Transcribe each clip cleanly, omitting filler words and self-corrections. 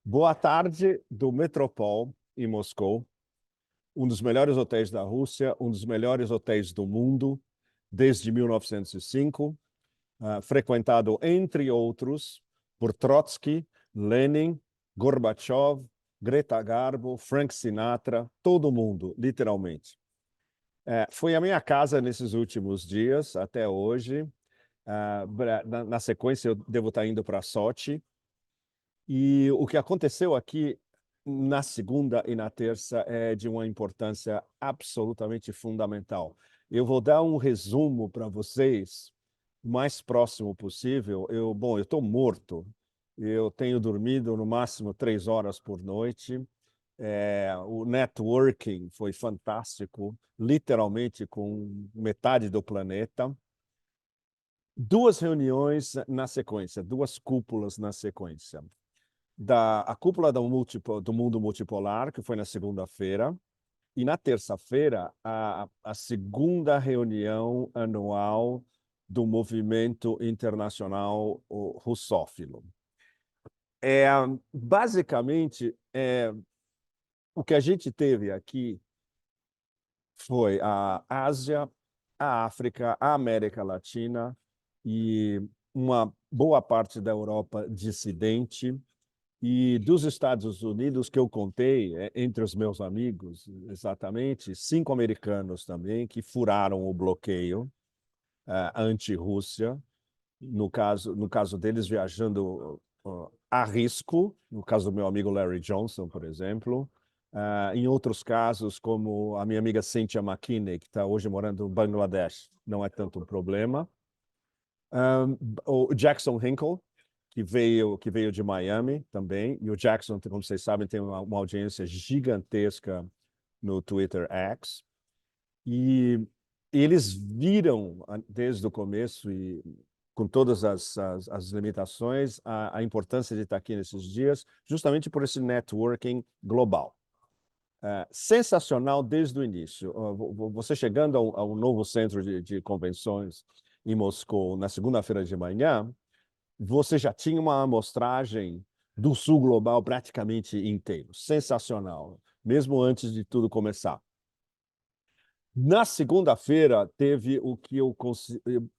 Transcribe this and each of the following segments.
Boa tarde do Metropol, em Moscou, um dos melhores hotéis da Rússia, um dos melhores hotéis do mundo, desde 1905, frequentado, entre outros, por Trotsky, Lenin, Gorbachev, Greta Garbo, Frank Sinatra, todo mundo, literalmente. Foi a minha casa nesses últimos dias, até hoje. Na sequência, eu devo estar indo para Sochi. E o que aconteceu aqui na segunda e na terça é de uma importância absolutamente fundamental. Eu vou dar um resumo para vocês, o mais próximo possível. Eu estou morto. Eu tenho dormido no máximo 3 horas por noite. O networking foi fantástico, literalmente com metade do planeta. 2 reuniões na sequência, 2 cúpulas na sequência. A cúpula do mundo multipolar, que foi na segunda-feira, e na terça-feira, a segunda reunião anual do movimento internacional russófilo. Basicamente, o que a gente teve aqui foi a Ásia, a África, a América Latina e uma boa parte da Europa dissidente. E dos Estados Unidos, que eu contei, entre os meus amigos, exatamente, 5 americanos também, que furaram o bloqueio anti-Rússia, no caso deles viajando a risco, no caso do meu amigo Larry Johnson, por exemplo. Em outros casos, como a minha amiga Cynthia McKinney, que está hoje morando no Bangladesh, não é tanto um problema. O Jackson Hinkle, que veio de Miami também, e o Jackson, como vocês sabem, tem uma audiência gigantesca no Twitter X, e eles viram, desde o começo, e com todas as limitações, a importância de estar aqui nesses dias, justamente por esse networking global. Sensacional desde o início. Você chegando ao novo centro de convenções em Moscou na segunda-feira de manhã, você já tinha uma amostragem do sul global praticamente inteiro. Sensacional, mesmo antes de tudo começar. Na segunda-feira, teve o que eu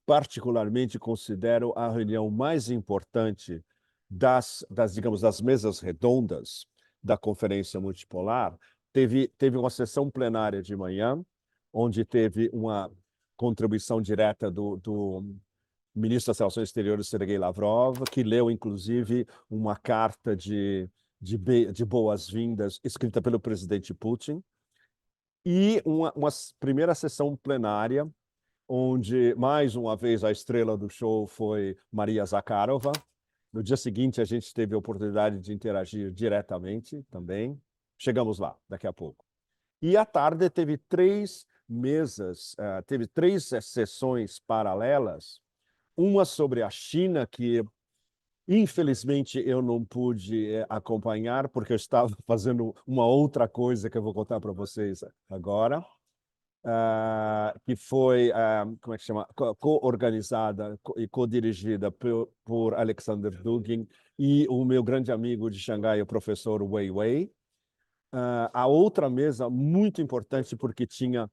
particularmente considero a reunião mais importante digamos, das mesas redondas da Conferência Multipolar. Teve uma sessão plenária de manhã, onde teve uma contribuição direta do ministro das Relações Exteriores, Sergei Lavrov, que leu, inclusive, uma carta de boas-vindas escrita pelo presidente Putin, e uma primeira sessão plenária, onde, mais uma vez, a estrela do show foi Maria Zakharova. No dia seguinte, a gente teve a oportunidade de interagir diretamente também. Chegamos lá, daqui a pouco. E à tarde teve 3 mesas, teve 3 sessões paralelas, uma sobre a China, que infelizmente eu não pude acompanhar, porque eu estava fazendo uma outra coisa que eu vou contar para vocês agora, que foi, como é que chama? Co-organizada e co-dirigida por Alexander Dugin e o meu grande amigo de Xangai, o professor Wei Wei. A outra mesa muito importante, porque tinha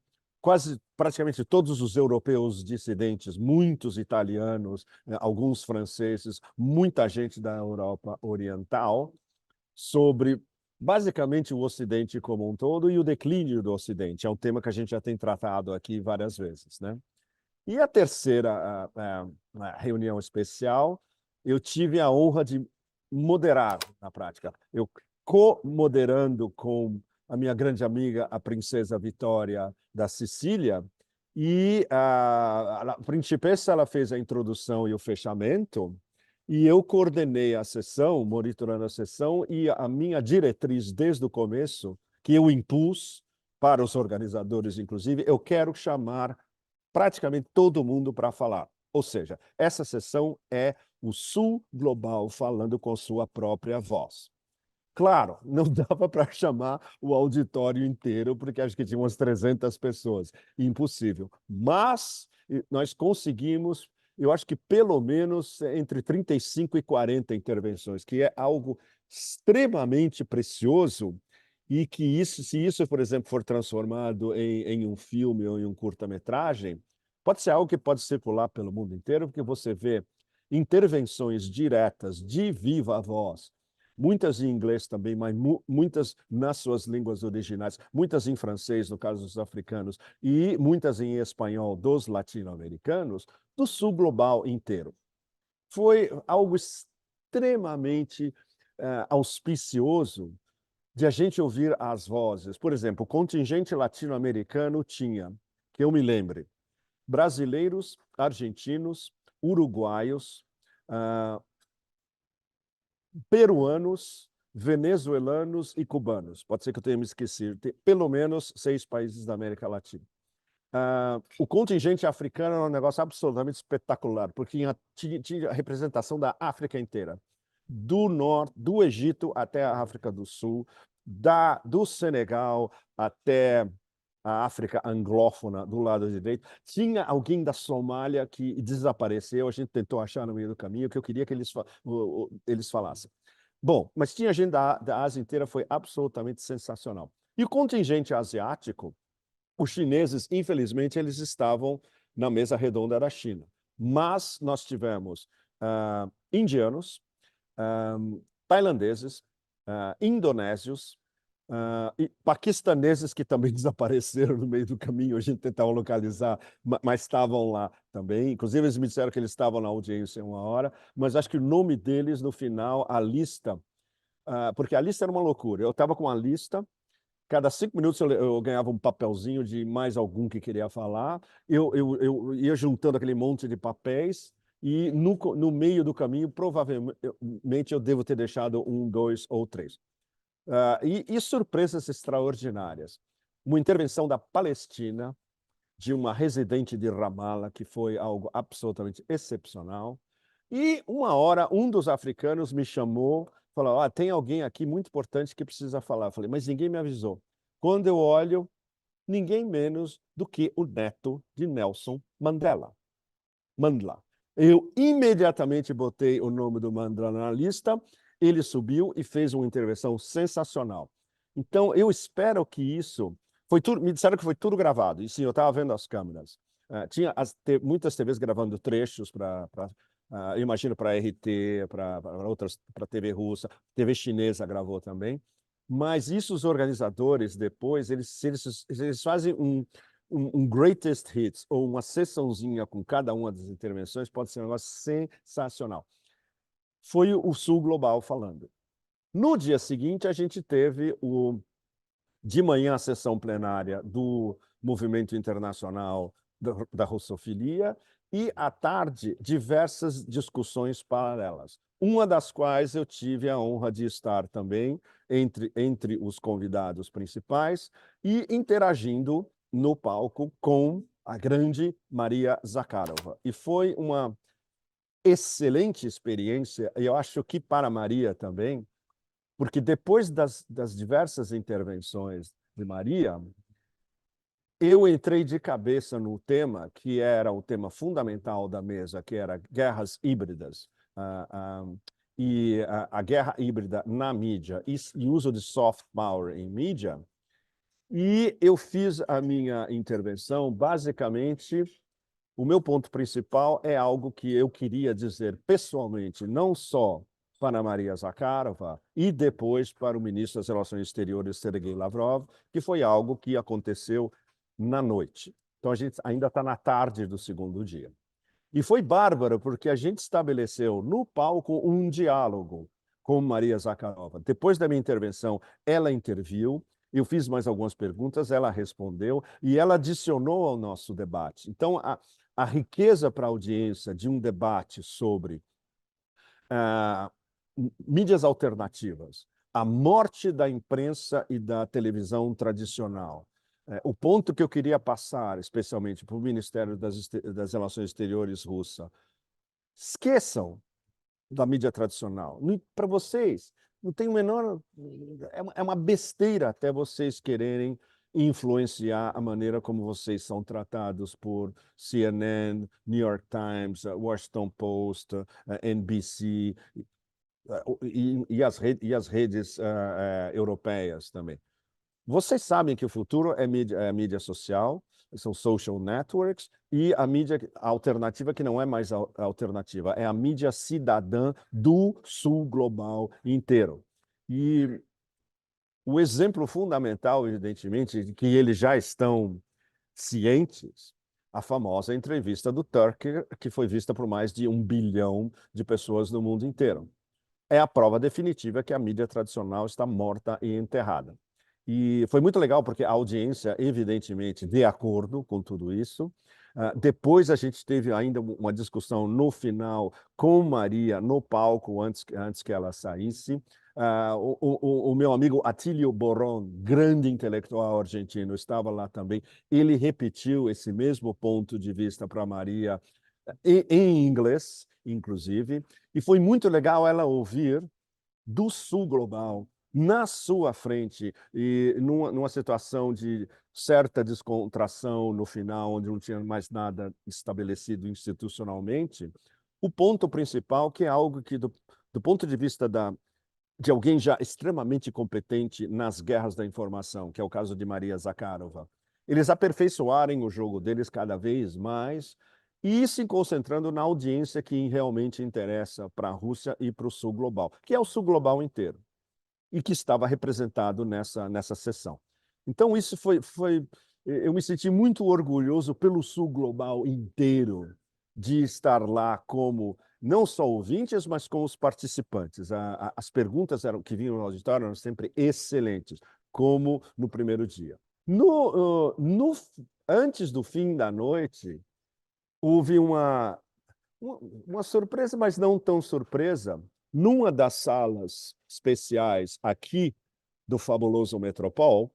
praticamente todos os europeus dissidentes, muitos italianos, alguns franceses, muita gente da Europa Oriental, sobre basicamente o Ocidente como um todo e o declínio do Ocidente. É um tema que a gente já tem tratado aqui várias vezes, né? E a terceira a reunião especial, eu tive a honra de moderar na prática. Eu co-moderando com a minha grande amiga, a princesa Vitória da Sicília, e a principessa ela fez a introdução e o fechamento, e eu coordenei a sessão, monitorando a sessão, e a minha diretriz desde o começo, que eu impus para os organizadores, inclusive, eu quero chamar praticamente todo mundo para falar. Ou seja, essa sessão é o Sul Global falando com sua própria voz. Claro, não dava para chamar o auditório inteiro, porque acho que tinha umas 300 pessoas. Impossível. Mas nós conseguimos, eu acho que pelo menos entre 35 e 40 intervenções, que é algo extremamente precioso e que isso, se isso, por exemplo, for transformado em um filme ou em um curta-metragem, pode ser algo que pode circular pelo mundo inteiro, porque você vê intervenções diretas de viva voz, muitas em inglês também, mas muitas nas suas línguas originais, muitas em francês, no caso dos africanos, e muitas em espanhol dos latino-americanos, do sul global inteiro. Foi algo extremamente auspicioso de a gente ouvir as vozes. Por exemplo, o contingente latino-americano tinha, que eu me lembre, brasileiros, argentinos, uruguaios, uh, peruanos, venezuelanos e cubanos. Pode ser que eu tenha me esquecido. Tem pelo menos 6 países da América Latina. O contingente africano era um negócio absolutamente espetacular, porque tinha a representação da África inteira, do norte, do Egito até a África do Sul, do Senegal até a África anglófona, do lado direito. Tinha alguém da Somália que desapareceu, a gente tentou achar no meio do caminho, que eu queria que eles falassem. Bom, mas tinha gente da Ásia inteira, foi absolutamente sensacional. E o contingente asiático, os chineses, infelizmente, eles estavam na mesa redonda da China. Mas nós tivemos indianos, tailandeses, indonésios, e paquistaneses que também desapareceram no meio do caminho, a gente tentava localizar, mas estavam lá também. Inclusive, eles me disseram que eles estavam na audiência em 1 hora, mas acho que o nome deles, no final, a lista, porque a lista era uma loucura. Eu estava com a lista, cada 5 minutos eu ganhava um papelzinho de mais algum que queria falar, eu ia juntando aquele monte de papéis, e no meio do caminho, provavelmente, eu devo ter deixado 1, 2 ou 3. E surpresas extraordinárias. Uma intervenção da Palestina, de uma residente de Ramallah, que foi algo absolutamente excepcional. E 1 hora, um dos africanos me chamou, falou, tem alguém aqui muito importante que precisa falar. Eu falei, mas ninguém me avisou. Quando eu olho, ninguém menos do que o neto de Nelson Mandela. Mandela. Eu imediatamente botei o nome do Mandela na lista, ele subiu e fez uma intervenção sensacional. Então, eu espero que isso... me disseram que foi tudo gravado, e sim, eu estava vendo as câmeras. Tinha muitas TVs gravando trechos eu imagino para RT, para outras, para TV russa, TV chinesa gravou também. Mas isso os organizadores, depois, eles fazem um greatest hits, ou uma sessãozinha com cada uma das intervenções, pode ser um negócio sensacional. Foi o Sul Global falando. No dia seguinte, a gente teve de manhã a sessão plenária do Movimento Internacional da Russofilia, e à tarde diversas discussões paralelas, uma das quais eu tive a honra de estar também entre os convidados principais e interagindo no palco com a grande Maria Zakharova. E foi uma excelente experiência, e eu acho que para a Maria também, porque depois das diversas intervenções de Maria, eu entrei de cabeça no tema, que era o tema fundamental da mesa, que era guerras híbridas, e a guerra híbrida na mídia, e uso de soft power em mídia. E eu fiz a minha intervenção, basicamente, o meu ponto principal é algo que eu queria dizer pessoalmente, não só para Maria Zakharova e depois para o ministro das Relações Exteriores, Sergei Lavrov, que foi algo que aconteceu na noite. Então, a gente ainda está na tarde do segundo dia. E foi bárbaro, porque a gente estabeleceu no palco um diálogo com Maria Zakharova. Depois da minha intervenção, ela interviu, eu fiz mais algumas perguntas, ela respondeu e ela adicionou ao nosso debate. Então, a riqueza para a audiência de um debate sobre mídias alternativas, a morte da imprensa e da televisão tradicional, o ponto que eu queria passar, especialmente para o Ministério das Relações Exteriores russa, esqueçam da mídia tradicional. Para vocês, não tem o menor... É uma besteira até vocês quererem influenciar a maneira como vocês são tratados por CNN, New York Times, Washington Post, NBC. e as redes europeias também. Vocês sabem que o futuro é a mídia social, são social networks, e a mídia alternativa, que não é mais alternativa, é a mídia cidadã do sul global inteiro. E o exemplo fundamental, evidentemente, de que eles já estão cientes, a famosa entrevista do Tucker, que foi vista por mais de 1 bilhão de pessoas no mundo inteiro. É a prova definitiva que a mídia tradicional está morta e enterrada. E foi muito legal, porque a audiência, evidentemente, de acordo com tudo isso. Depois a gente teve ainda uma discussão no final com Maria, no palco, antes que ela saísse. O meu amigo Atílio Borrón, grande intelectual argentino, estava lá também. Ele repetiu esse mesmo ponto de vista para Maria, em inglês, inclusive. E foi muito legal ela ouvir do sul global, na sua frente, e numa situação de certa descontração no final, onde não tinha mais nada estabelecido institucionalmente, o ponto principal, que é algo que, do ponto de vista de alguém já extremamente competente nas guerras da informação, que é o caso de Maria Zakharova, eles aperfeiçoarem o jogo deles cada vez mais e se concentrando na audiência que realmente interessa para a Rússia e para o sul global, que é o sul global inteiro, e que estava representado nessa sessão. Então, isso eu me senti muito orgulhoso pelo sul global inteiro de estar lá como não só ouvintes, mas como os participantes. As perguntas que vinham no auditório eram sempre excelentes, como no primeiro dia. Antes do fim da noite, houve uma surpresa, mas não tão surpresa. Numa das salas especiais aqui do fabuloso Metropol,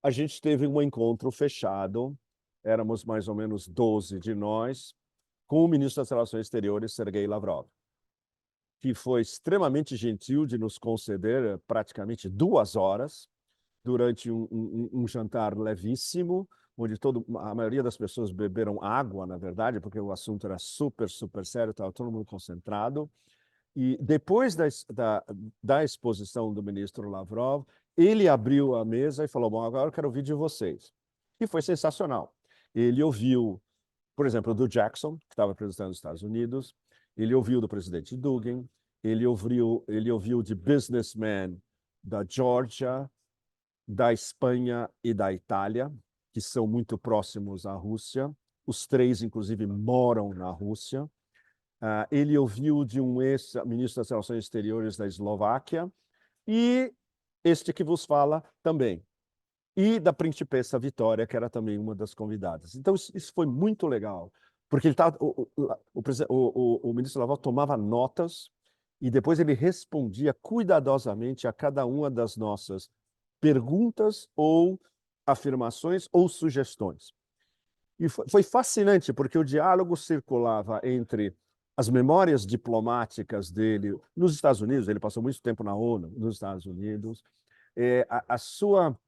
a gente teve um encontro fechado, éramos mais ou menos 12 de nós, com o ministro das Relações Exteriores, Sergei Lavrov, que foi extremamente gentil de nos conceder praticamente 2 horas durante um jantar levíssimo, onde a maioria das pessoas beberam água, na verdade, porque o assunto era super, super sério, estava todo mundo concentrado. E depois da exposição do ministro Lavrov, ele abriu a mesa e falou, bom, agora eu quero ouvir de vocês. E foi sensacional. Ele ouviu, por exemplo, do Jackson, que estava representando os Estados Unidos, ele ouviu do presidente Dugin, ele ouviu de businessmen da Geórgia, da Espanha e da Itália, que são muito próximos à Rússia. Os 3, inclusive, moram na Rússia. Ele ouviu de um ex-ministro das Relações Exteriores da Eslováquia e este que vos fala também. E da Principessa Vitória, que era também uma das convidadas. Então, isso foi muito legal, porque o ministro Lavrov tomava notas e depois ele respondia cuidadosamente a cada uma das nossas perguntas ou afirmações ou sugestões. E foi fascinante, porque o diálogo circulava entre as memórias diplomáticas dele nos Estados Unidos, ele passou muito tempo na ONU, nos Estados Unidos, a sua,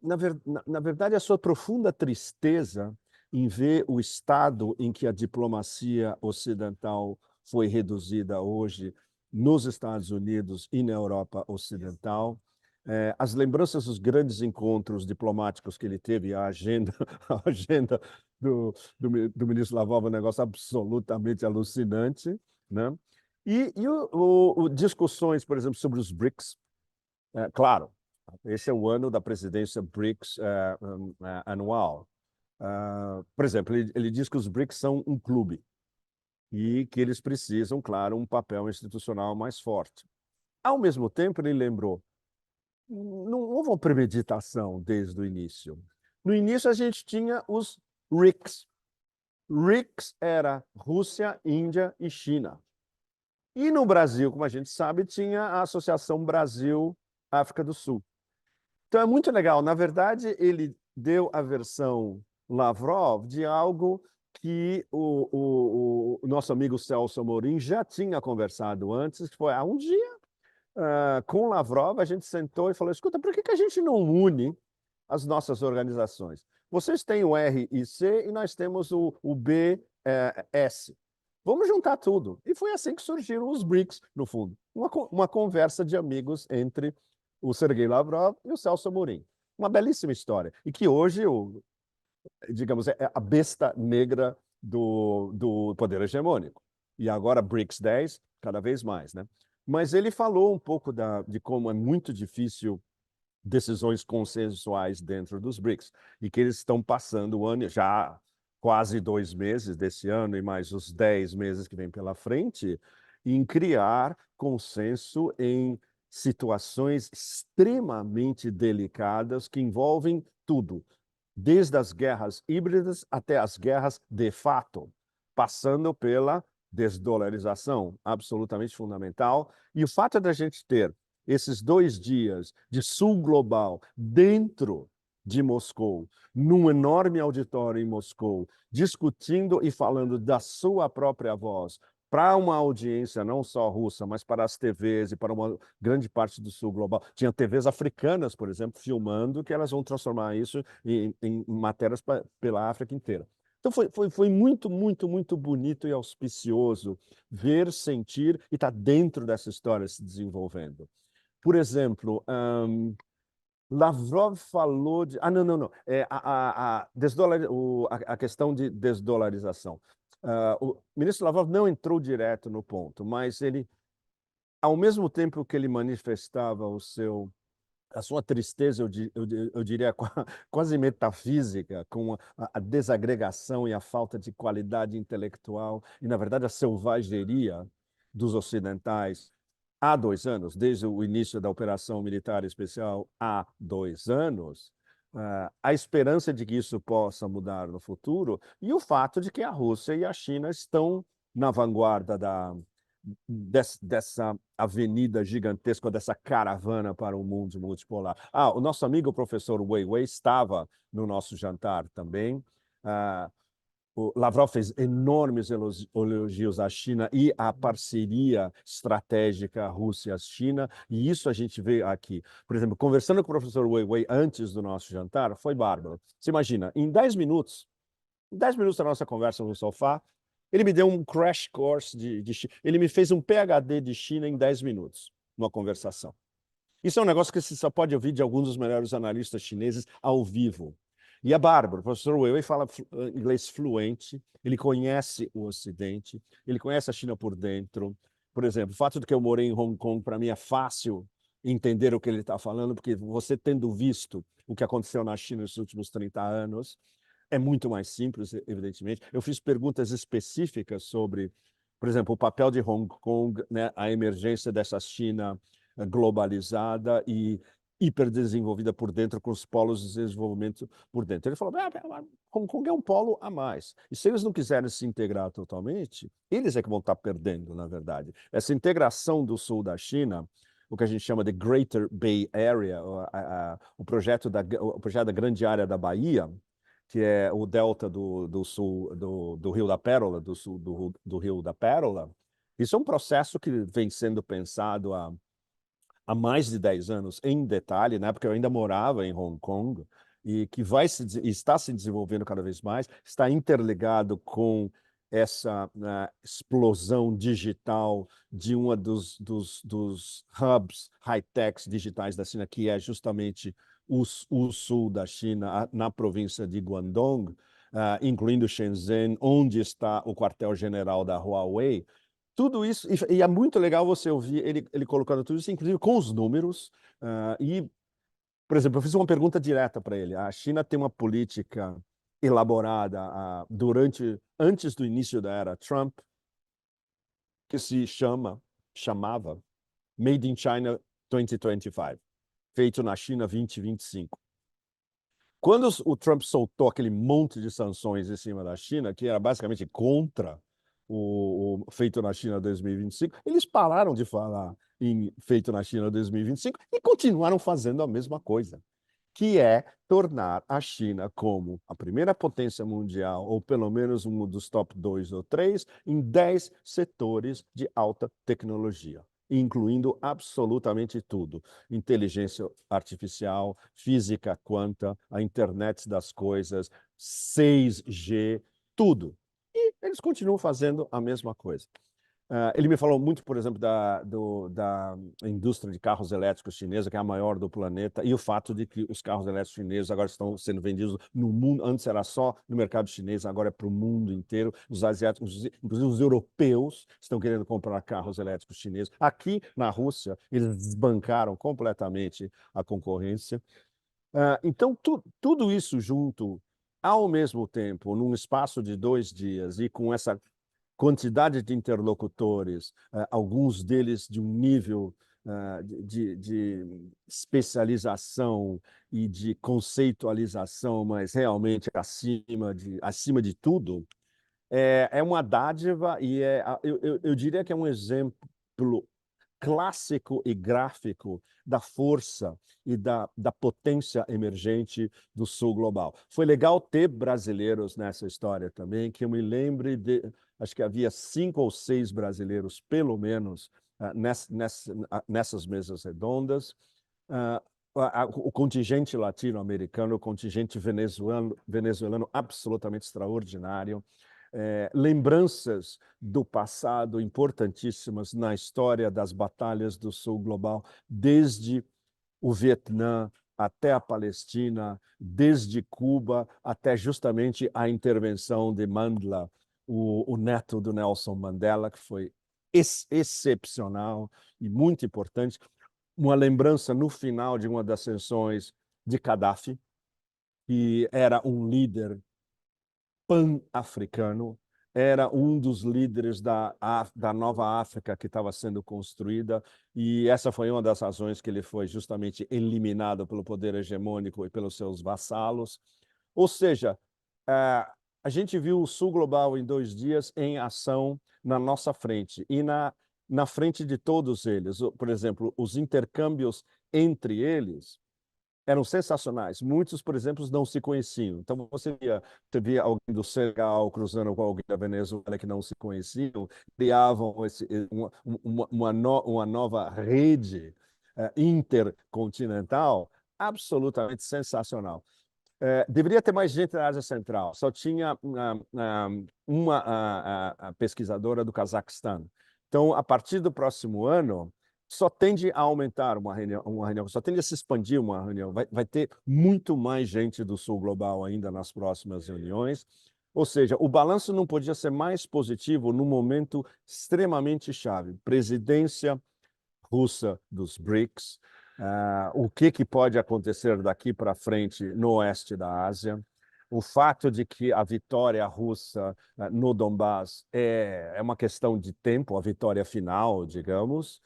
na verdade, a sua profunda tristeza em ver o estado em que a diplomacia ocidental foi reduzida hoje nos Estados Unidos e na Europa Ocidental, as lembranças dos grandes encontros diplomáticos que ele teve, a agenda, a agenda do ministro Lavrov é um negócio absolutamente alucinante, né? E discussões, por exemplo, sobre os BRICS. Claro, esse é o ano da presidência BRICS anual. Por exemplo, ele diz que os BRICS são um clube e que eles precisam, claro, um papel institucional mais forte. Ao mesmo tempo, ele lembrou, não houve uma premeditação desde o início. No início, a gente tinha os RICS. RICS era Rússia, Índia e China. E no Brasil, como a gente sabe, tinha a Associação Brasil-África do Sul. Então é muito legal. Na verdade, ele deu a versão Lavrov de algo que o nosso amigo Celso Amorim já tinha conversado antes, que foi, um dia, com Lavrov, a gente sentou e falou, escuta, por que a gente não une as nossas organizações? Vocês têm o R e C e nós temos o BS. vamos juntar tudo. E foi assim que surgiram os BRICS, no fundo. Uma conversa de amigos entre o Sergei Lavrov e o Celso Amorim. Uma belíssima história. E que hoje, digamos, é a besta negra do poder hegemônico. E agora BRICS 10, cada vez mais, né? Mas ele falou um pouco de como é muito difícil decisões consensuais dentro dos BRICS e que eles estão passando o ano, já quase 2 meses desse ano e mais os 10 meses que vem pela frente, em criar consenso em situações extremamente delicadas que envolvem tudo, desde as guerras híbridas até as guerras de fato, passando pela desdolarização, absolutamente fundamental. E o fato da gente ter esses 2 dias de sul global dentro de Moscou, num enorme auditório em Moscou, discutindo e falando da sua própria voz para uma audiência não só russa, mas para as TVs e para uma grande parte do sul global. Tinha TVs africanas, por exemplo, filmando que elas vão transformar isso em matérias pela África inteira. Então foi muito, muito, muito bonito e auspicioso ver, sentir e estar dentro dessa história se desenvolvendo. Por exemplo, Lavrov falou de. Ah, não, não, não. A questão de desdolarização. O ministro Lavrov não entrou direto no ponto, mas ele, ao mesmo tempo que ele manifestava a sua tristeza, eu diria quase metafísica, com a desagregação e a falta de qualidade intelectual, e, na verdade, a selvageria dos ocidentais há 2 anos, desde o início da operação militar especial há 2 anos, a esperança de que isso possa mudar no futuro e o fato de que a Rússia e a China estão na vanguarda dessa avenida gigantesca, dessa caravana para o mundo multipolar. O nosso amigo o professor Weiwei estava no nosso jantar também. O Lavrov fez enormes elogios à China e à parceria estratégica Rússia-China, e isso a gente vê aqui. Por exemplo, conversando com o professor Weiwei antes do nosso jantar, foi bárbaro. Você imagina, em 10 minutos, 10 minutos da nossa conversa no sofá, ele me deu um crash course de China. Ele me fez um PhD de China em 10 minutos, numa conversação. Isso é um negócio que você só pode ouvir de alguns dos melhores analistas chineses ao vivo. E é bárbaro. O professor Weiwei fala inglês fluente, ele conhece o Ocidente, ele conhece a China por dentro. Por exemplo, o fato de que eu morei em Hong Kong, para mim é fácil entender o que ele está falando, porque você tendo visto o que aconteceu na China nos últimos 30 anos, é muito mais simples, evidentemente. Eu fiz perguntas específicas sobre, por exemplo, o papel de Hong Kong, né, a emergência dessa China globalizada e hiperdesenvolvida por dentro, com os polos de desenvolvimento por dentro. Ele falou, Hong Kong é um polo a mais. E se eles não quiserem se integrar totalmente, eles é que vão estar perdendo, na verdade. Essa integração do sul da China, o que a gente chama de Greater Bay Area, o projeto da Grande Área da Bahia, que é o delta do sul do Rio da Pérola, do sul do Rio da Pérola. Isso é um processo que vem sendo pensado há mais de 10 anos em detalhe, né? Porque eu ainda morava em Hong Kong, e que está se desenvolvendo cada vez mais, está interligado com essa explosão digital de uma dos hubs high-techs digitais da China, que é justamente o sul da China, na província de Guangdong, incluindo Shenzhen, onde está o quartel-general da Huawei. Tudo isso, e é muito legal você ouvir ele colocando tudo isso, inclusive com os números. Por exemplo, eu fiz uma pergunta direta para ele. A China tem uma política elaborada antes do início da era Trump, que se chamava Made in China 2025, feito na China 2025. Quando o Trump soltou aquele monte de sanções em cima da China, que era basicamente contra o feito na China 2025, eles pararam de falar em feito na China 2025 e continuaram fazendo a mesma coisa, que é tornar a China como a primeira potência mundial, ou pelo menos um dos top 2 ou 3, em 10 setores de alta tecnologia, incluindo absolutamente tudo: inteligência artificial, física quântica, a internet das coisas, 6G, tudo. E eles continuam fazendo a mesma coisa. Ele me falou muito, por exemplo, da indústria de carros elétricos chinesa, que é a maior do planeta, e o fato de que os carros elétricos chineses agora estão sendo vendidos no mundo. Antes era só no mercado chinês, agora é para o mundo inteiro. Os asiáticos, inclusive os europeus, estão querendo comprar carros elétricos chineses. Aqui na Rússia, eles desbancaram completamente a concorrência. Então, tudo isso junto, ao mesmo tempo, num espaço de 2 dias, e com essa quantidade de interlocutores, alguns deles de um nível de especialização e de conceitualização, mas realmente acima de tudo, é uma dádiva e eu diria que é um exemplo clássico e gráfico da força e da potência emergente do Sul Global. Foi legal ter brasileiros nessa história também, que eu me lembre de, acho que havia 5 ou 6 brasileiros, pelo menos, nessas mesas redondas. O contingente latino-americano, o contingente venezuelano absolutamente extraordinário. Lembranças do passado importantíssimas na história das batalhas do Sul Global, desde o Vietnã até a Palestina, desde Cuba até justamente a intervenção de Mandela, o neto do Nelson Mandela, que foi excepcional e muito importante. Uma lembrança no final de uma das sessões de Gaddafi, que era um líder pan-africano, era um dos líderes da nova África que estava sendo construída, e essa foi uma das razões que ele foi justamente eliminado pelo poder hegemônico e pelos seus vassalos. Ou seja, a gente viu o Sul Global em 2 dias em ação na nossa frente, e na frente de todos eles. Por exemplo, os intercâmbios entre eles eram sensacionais. Muitos, por exemplo, não se conheciam. Então, você via alguém do Senegal cruzando com alguém da Venezuela que não se conheciam, criavam uma nova rede intercontinental absolutamente sensacional. Deveria ter mais gente na Ásia Central. Só tinha uma pesquisadora do Cazaquistão. Então, a partir do próximo ano, só tende a aumentar uma reunião, só tende a se expandir uma reunião. Vai ter muito mais gente do Sul Global ainda nas próximas reuniões. Ou seja, o balanço não podia ser mais positivo num momento extremamente chave. Presidência russa dos BRICS, o que pode acontecer daqui para frente no oeste da Ásia, o fato de que a vitória russa no Donbás é uma questão de tempo, a vitória final, digamos,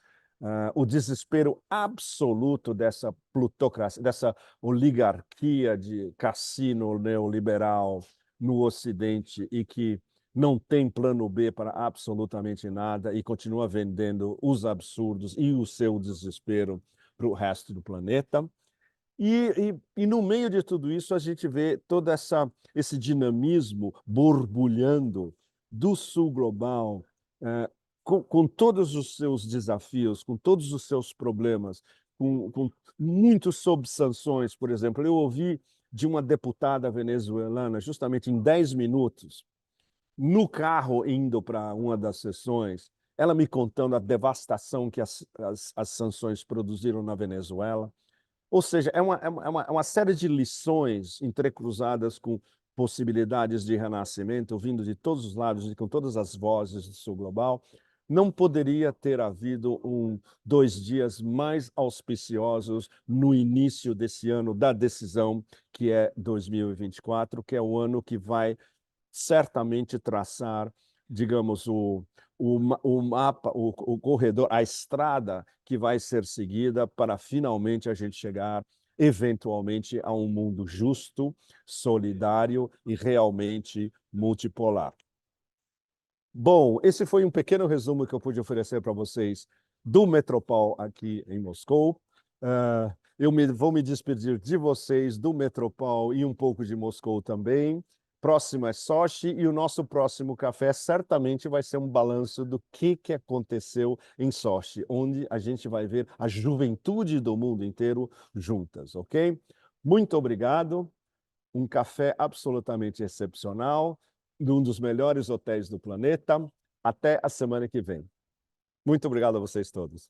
o desespero absoluto dessa plutocracia, dessa oligarquia de cassino neoliberal no Ocidente e que não tem plano B para absolutamente nada e continua vendendo os absurdos e o seu desespero para o resto do planeta. E no meio de tudo isso, a gente vê todo esse dinamismo borbulhando do Sul Global, com todos os seus desafios, com todos os seus problemas, com muitos sob sanções, por exemplo. Eu ouvi de uma deputada venezuelana, justamente em 10 minutos, no carro indo para uma das sessões, ela me contando a devastação que as sanções produziram na Venezuela. Ou seja, é uma série de lições entrecruzadas com possibilidades de renascimento vindo de todos os lados e com todas as vozes do Sul Global. Não poderia ter havido 2 dias mais auspiciosos no início desse ano da decisão, que é 2024, que é o ano que vai certamente traçar, digamos, o mapa, o corredor, a estrada que vai ser seguida para finalmente a gente chegar, eventualmente, a um mundo justo, solidário e realmente multipolar. Bom, esse foi um pequeno resumo que eu pude oferecer para vocês do Metropol aqui em Moscou. Eu vou me despedir de vocês, do Metropol e um pouco de Moscou também. Próximo é Sochi e o nosso próximo café certamente vai ser um balanço do que aconteceu em Sochi, onde a gente vai ver a juventude do mundo inteiro juntas, ok? Muito obrigado. Um café absolutamente excepcional. num dos melhores hotéis do planeta. Até a semana que vem. Muito obrigado a vocês todos.